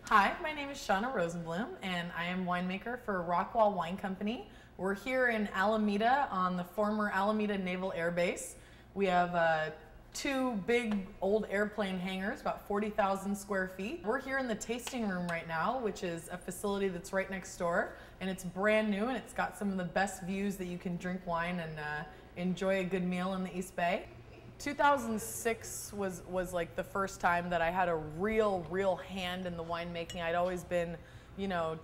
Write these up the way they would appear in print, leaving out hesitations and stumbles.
Hi, my name is Shauna Rosenblum, and I am winemaker for Rockwall Wine Company. We're here in Alameda on the former Alameda Naval Air Base. We have two big old airplane hangars, about 40,000 square feet. We're here in the tasting room right now, which is a facility that's right next door, and it's brand new, and it's got some of the best views that you can drink wine and enjoy a good meal in the East Bay. 2006 was like the first time that I had a real hand in the winemaking. I'd always been,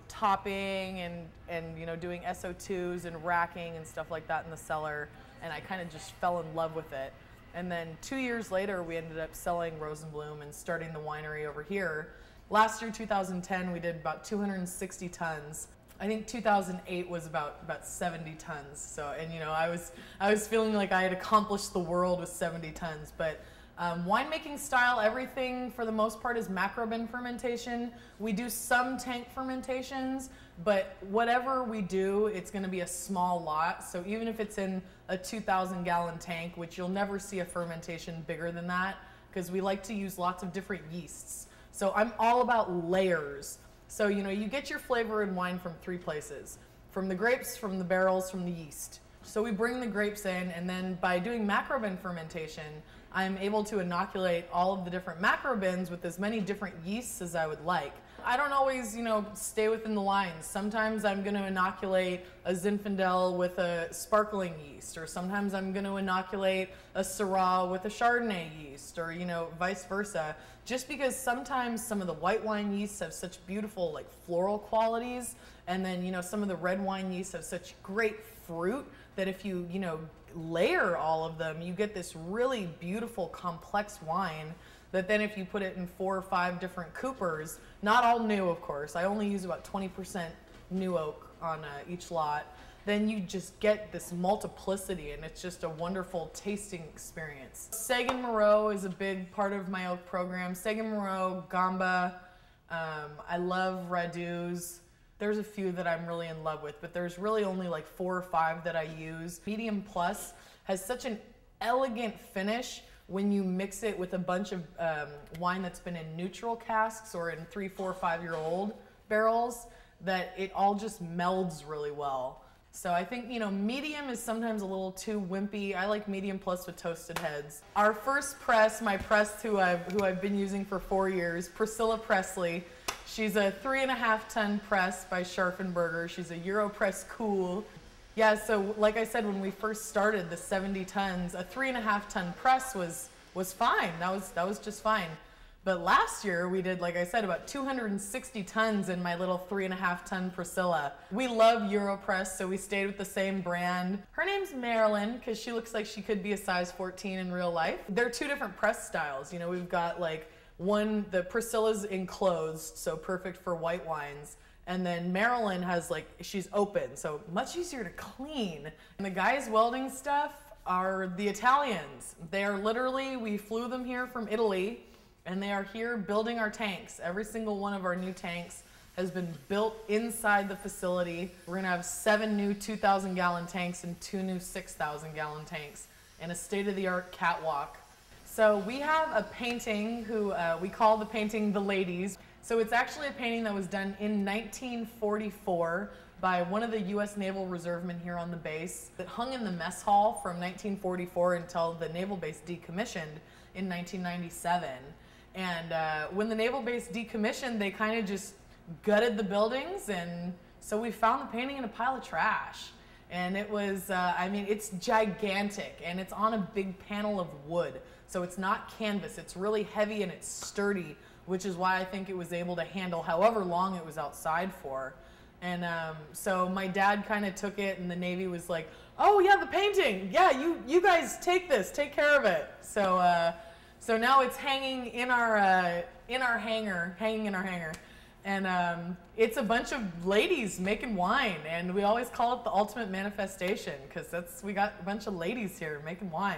topping and doing SO2s and racking and stuff like that in the cellar, and I kind of just fell in love with it. And then 2 years later, we ended up selling Rosenblum and starting the winery over here. Last year, 2010, we did about 260 tons. I think 2008 was about 70 tons. So, and I was feeling like I had accomplished the world with 70 tons. But winemaking style, everything for the most part is macrobin fermentation. We do some tank fermentations, but whatever we do, it's going to be a small lot. So even if it's in a 2,000 gallon tank, which you'll never see a fermentation bigger than that, because we like to use lots of different yeasts. So I'm all about layers. So, you get your flavor in wine from three places: from the grapes, from the barrels, from the yeast. So we bring the grapes in, and then by doing macrobin fermentation, I'm able to inoculate all of the different macrobins with as many different yeasts as I would like. I don't always, stay within the lines. Sometimes I'm going to inoculate a Zinfandel with a sparkling yeast, or sometimes I'm going to inoculate a Syrah with a Chardonnay yeast, or, vice versa. Just because sometimes some of the white wine yeasts have such beautiful, floral qualities, and then, some of the red wine yeasts have such great fruit that if you, layer all of them, you get this really beautiful, complex wine that then if you put it in 4 or 5 different coopers, not all new, of course, I only use about 20% new oak on each lot, then you just get this multiplicity, and it's just a wonderful tasting experience. Sagan Moreau is a big part of my oak program. Sagan Moreau, Gamba, I love Radus. There's a few that I'm really in love with, but there's really only 4 or 5 that I use. Medium Plus has such an elegant finish when you mix it with a bunch of wine that's been in neutral casks or in 3, 4, 5-year-old barrels, that it all just melds really well. So I think, medium is sometimes a little too wimpy. I like Medium Plus with toasted heads. Our first press, my press who I've been using for 4 years, Priscilla Presley. She's a 3.5 ton press by Scharfenberger. She's a Europress Cool. Yeah, so like I said, when we first started the 70 tons, a 3.5 ton press was fine. That was just fine. But last year we did, like I said, about 260 tons in my little 3.5 ton Priscilla. We love Europress, so we stayed with the same brand. Her name's Marilyn because she looks like she could be a size 14 in real life. They're 2 different press styles. We've got one, the Priscilla's enclosed, so perfect for white wines. And then Marilyn has she's open, so much easier to clean. And the guys welding stuff are the Italians. They are literally, we flew them here from Italy, and they are here building our tanks. Every single one of our new tanks has been built inside the facility. We're gonna have 7 new 2,000 gallon tanks and 2 new 6,000 gallon tanks and a state-of-the-art catwalk. So we have a painting who we call the painting The Ladies. So it's actually a painting that was done in 1944 by one of the U.S. Naval Reservemen here on the base that hung in the mess hall from 1944 until the naval base decommissioned in 1997. And when the naval base decommissioned, they kind of just gutted the buildings, and so we found the painting in a pile of trash. And it was, it's gigantic, and it's on a big panel of wood. So it's not canvas, it's really heavy and it's sturdy, which is why I think it was able to handle however long it was outside for. And so my dad kind of took it, and the Navy was like, oh yeah, the painting, yeah, you guys take this, take care of it. So so now it's hanging in our hangar, and it's a bunch of ladies making wine, and we always call it the ultimate manifestation because we got a bunch of ladies here making wine.